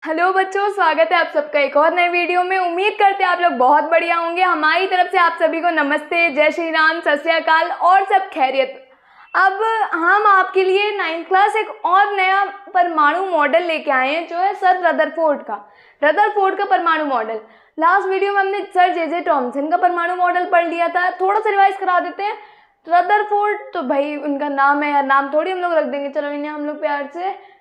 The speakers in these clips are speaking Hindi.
हेलो बच्चों, स्वागत है आप सबका एक और नए वीडियो में। उम्मीद करते हैं आप लोग बहुत बढ़िया होंगे। हमारी तरफ से आप सभी को नमस्ते, जय श्री राम, सत श्री अकाल और सब खैरियत। अब हम आपके लिए 9th क्लास एक और नया परमाणु मॉडल लेके आए हैं, जो है सर रदरफोर्ड का परमाणु मॉडल। लास्ट वीडियो में हमने सर जे टॉमसन का परमाणु मॉडल पढ़ लिया था। थोड़ा सा रिवाइज करा देते हैं। रदरफोर्ड तो भाई उनका नाम है यार, नाम थोड़ी हम लोग रख देंगे। चलो इन्हें हम लोग प्यार से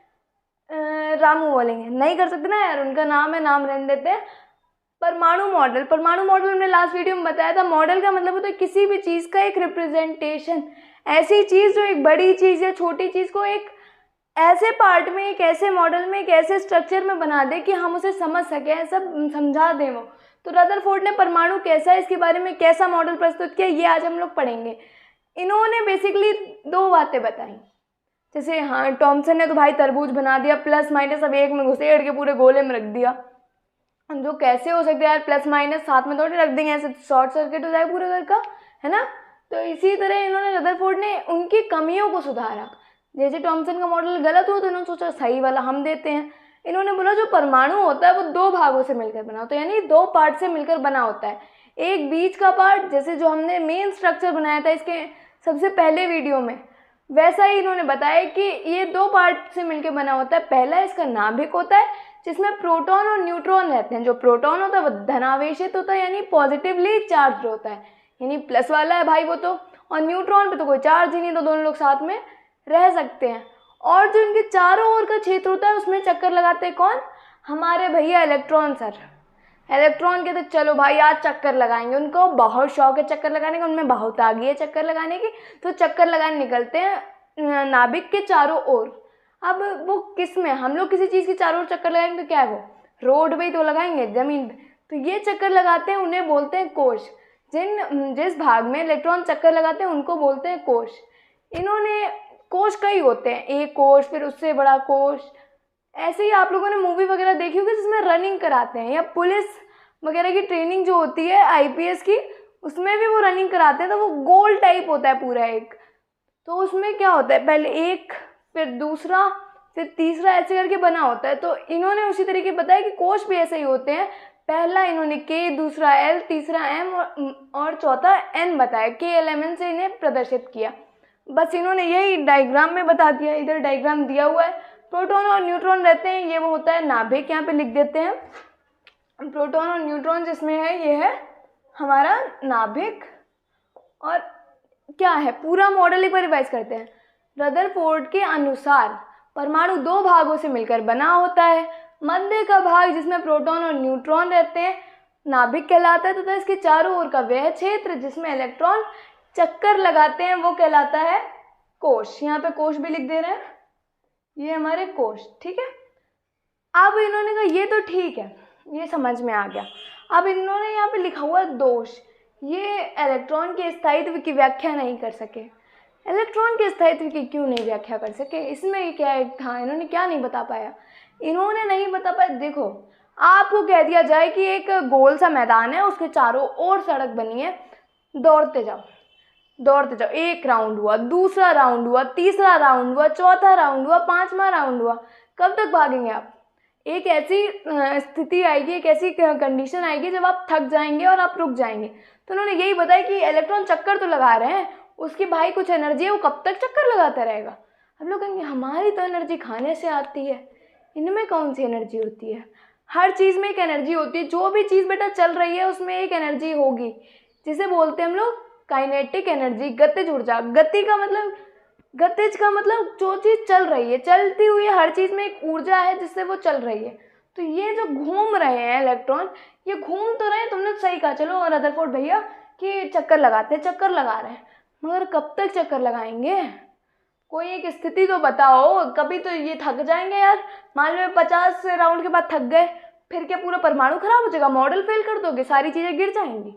रामू बोलेंगे, नहीं कर सकते ना यार, उनका नाम है, नाम रहने देते हैं। परमाणु मॉडल हमने लास्ट वीडियो में बताया था। मॉडल का मतलब होता है किसी भी चीज़ का एक रिप्रेजेंटेशन, ऐसी चीज़ जो एक बड़ी चीज़ या छोटी चीज़ को एक ऐसे पार्ट में, एक ऐसे मॉडल में, एक ऐसे स्ट्रक्चर में बना दे कि हम उसे समझ सकें, सब समझा दें वो। तो रदरफोर्ड ने परमाणु कैसा है, इसके बारे में कैसा मॉडल प्रस्तुत किया, ये आज हम लोग पढ़ेंगे। इन्होंने बेसिकली दो बातें बताई। जैसे हाँ, टॉमसन ने तो भाई तरबूज बना दिया, प्लस माइनस सब एक में घुसेड़ के पूरे गोले में रख दिया। जो कैसे हो सकता है यार, प्लस माइनस साथ में थोड़ी रख देंगे, ऐसे शॉर्ट सर्किट हो जाए पूरे घर का, है ना। तो इसी तरह इन्होंने रदरफोर्ड ने उनकी कमियों को सुधारा। जैसे टॉमसन का मॉडल गलत हुआ तो इन्होंने सोचा सही वाला हम देते हैं। इन्होंने बोला जो परमाणु होता है वो दो भागों से मिलकर बना होता है, यानी दो पार्ट से मिलकर बना होता है। एक बीच का पार्ट, जैसे जो हमने मेन स्ट्रक्चर बनाया था इसके सबसे पहले वीडियो में, वैसा ही इन्होंने बताया कि ये दो पार्ट से मिलकर बना होता है। पहला इसका नाभिक होता है, जिसमें प्रोटॉन और न्यूट्रॉन रहते हैं। जो प्रोटॉन होता है वो धनावेशित होता है, यानी पॉजिटिवली चार्ज होता है, यानी प्लस वाला है भाई वो तो। और न्यूट्रॉन पे तो कोई चार्ज ही नहीं, तो दोनों लोग साथ में रह सकते हैं। और जो इनके चारों ओर का क्षेत्र होता है उसमें चक्कर लगाते हैं कौन? हमारे भैया इलेक्ट्रॉन सर। इलेक्ट्रॉन के तो चलो भाई आज चक्कर लगाएंगे, उनको बहुत शौक है चक्कर लगाने का, उनमें बहुत आ गई है चक्कर लगाने की, तो चक्कर लगाने निकलते हैं नाभिक के चारों ओर। अब वो किस में, हम लोग किसी चीज़ के चारों ओर चक्कर लगाएंगे तो क्या है वो, रोड पे ही तो लगाएंगे, जमीन पे। तो ये चक्कर लगाते हैं, उन्हें बोलते हैं कोश। जिस भाग में इलेक्ट्रॉन चक्कर लगाते हैं उनको बोलते हैं कोश। इन्होंने कोश कई होते हैं, एक कोश, फिर उससे बड़ा कोश। ऐसे ही आप लोगों ने मूवी वगैरह देखी होगी जिसमें रनिंग कराते हैं, या पुलिस वगैरह की ट्रेनिंग जो होती है आईपीएस की, उसमें भी वो रनिंग कराते हैं। तो वो गोल टाइप होता है पूरा एक। तो उसमें क्या होता है, पहले एक, फिर दूसरा, फिर तीसरा, ऐसे करके बना होता है। तो इन्होंने उसी तरीके बताया कि कोश भी ऐसे ही होते हैं। पहला इन्होंने के, दूसरा एल, तीसरा एम और चौथा एन बताया। के एल एम एन से इन्हें प्रदर्शित किया। बस इन्होंने यही डायग्राम में बता दिया। इधर डायग्राम दिया हुआ है। प्रोटॉन और न्यूट्रॉन रहते हैं, ये वो होता है नाभिक, यहाँ पे लिख देते हैं। प्रोटॉन और न्यूट्रॉन जिसमें है, ये है हमारा नाभिक। और क्या है, पूरा मॉडल एक बार रिवाइज करते हैं। रदरफोर्ड के अनुसार परमाणु दो भागों से मिलकर बना होता है। मध्य का भाग जिसमें प्रोटॉन और न्यूट्रॉन रहते हैं नाभिक कहलाता है, तथा इसके चारों ओर का वह क्षेत्र जिसमें इलेक्ट्रॉन चक्कर लगाते हैं वो कहलाता है कोश। यहाँ पे कोश भी लिख दे रहे हैं, ये हमारे कोश, ठीक है। अब इन्होंने कहा ये तो ठीक है, ये समझ में आ गया। अब इन्होंने यहाँ पे लिखा हुआ दोष, ये इलेक्ट्रॉन के स्थायित्व की व्याख्या नहीं कर सके। इलेक्ट्रॉन के स्थायित्व की क्यों नहीं व्याख्या कर सके, इसमें क्या था, इन्होंने क्या नहीं बता पाया? इन्होंने नहीं बता पाया, देखो आपको कह दिया जाए कि एक गोल सा मैदान है, उसके चारों ओर सड़क बनी है, दौड़ते जाओ दौड़ते जाओ, एक राउंड हुआ, दूसरा राउंड हुआ, तीसरा राउंड हुआ, चौथा राउंड हुआ, पांचवा राउंड हुआ, कब तक भागेंगे आप? एक ऐसी स्थिति आएगी, एक ऐसी कंडीशन आएगी जब आप थक जाएंगे और आप रुक जाएंगे। तो उन्होंने यही बताया कि इलेक्ट्रॉन चक्कर तो लगा रहे हैं, उसकी भाई कुछ एनर्जी है, वो कब तक चक्कर लगाता रहेगा? हम लोग कहेंगे हमारी तो एनर्जी खाने से आती है, इनमें कौन सी एनर्जी होती है? हर चीज़ में एक एनर्जी होती है। जो भी चीज़ बेटा चल रही है उसमें एक एनर्जी होगी, जिसे बोलते हैं हम लोग काइनेटिक एनर्जी, गतिज ऊर्जा। गतिज का मतलब जो चीज़ चल रही है, चलती हुई है, हर चीज़ में एक ऊर्जा है जिससे वो चल रही है। तो ये जो घूम रहे हैं इलेक्ट्रॉन, ये घूम तो रहे हैं, तुमने सही कहा चलो रदरफोर्ड भैया कि चक्कर लगाते हैं, चक्कर लगा रहे हैं, मगर कब तक चक्कर लगाएंगे? कोई एक स्थिति तो बताओ, कभी तो ये थक जाएंगे यार। मान लो 50 राउंड के बाद थक गए, फिर क्या पूरा परमाणु खराब हो जाएगा, मॉडल फेल कर दोगे, सारी चीज़ें गिर जाएंगी?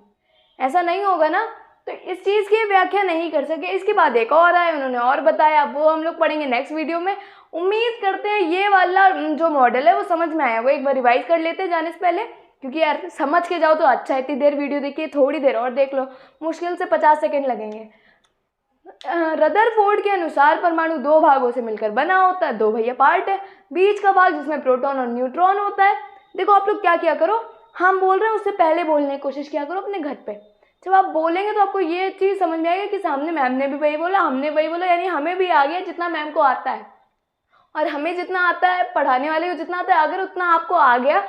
ऐसा नहीं होगा ना। तो इस चीज़ की व्याख्या नहीं कर सके। इसके बाद एक और आए, उन्होंने और बताया, वो हम लोग पढ़ेंगे नेक्स्ट वीडियो में। उम्मीद करते हैं ये वाला जो मॉडल है वो समझ में आया। वो एक बार रिवाइज कर लेते हैं जाने से पहले, क्योंकि यार समझ के जाओ तो अच्छा है। इतनी देर वीडियो देखिए, थोड़ी देर और देख लो, मुश्किल से 50 सेकेंड लगेंगे। रदरफोर्ड के अनुसार परमाणु दो भागों से मिलकर बना होता है, दो भैया पार्ट है। बीच का भाग जिसमें प्रोटॉन और न्यूट्रॉन होता है। देखो आप लोग क्या किया करो, हम बोल रहे हैं उससे पहले बोलने की कोशिश किया करो अपने घर पे। जब आप बोलेंगे तो आपको ये चीज़ समझ में आएगी कि सामने मैम ने भी वही बोला, हमने वही बोला, यानी हमें भी आ गया जितना मैम को आता है। और हमें जितना आता है, पढ़ाने वाले को जितना आता है, अगर उतना आपको आ गया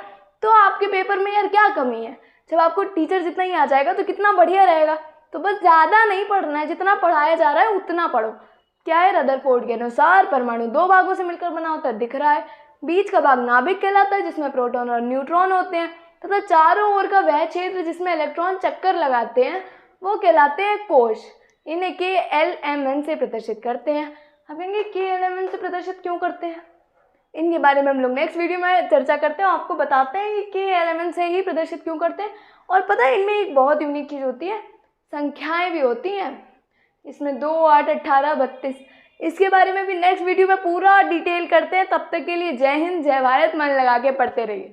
तो आपके पेपर में यार क्या कमी है। जब आपको टीचर जितना ही आ जाएगा तो कितना बढ़िया रहेगा। तो बस ज़्यादा नहीं पढ़ना है, जितना पढ़ाया जा रहा है उतना पढ़ो। क्या है, रदरफोर्ड के अनुसार परमाणु दो भागों से मिलकर बना होता है, दिख रहा है। बीच का भाग नाभिक कहलाता है जिसमें प्रोटॉन और न्यूट्रॉन होते हैं, तथा चारों ओर का वह क्षेत्र जिसमें इलेक्ट्रॉन चक्कर लगाते हैं वो कहलाते हैं कोश। इन्हें KLMN से प्रदर्शित करते हैं। आप कहेंगे KLMN से प्रदर्शित क्यों करते हैं? इनके बारे में हम लोग नेक्स्ट वीडियो में चर्चा करते हैं, आपको बताते हैं कि KLMN से ही प्रदर्शित क्यों करते हैं। और पता है इनमें एक बहुत यूनिक चीज़ होती है, संख्याएं भी होती हैं इसमें, 2, 8, 18, 32। इसके बारे में भी नेक्स्ट वीडियो में पूरा डिटेल करते हैं। तब तक के लिए जय हिंद, जय भारत, मन लगा के पढ़ते रहिए।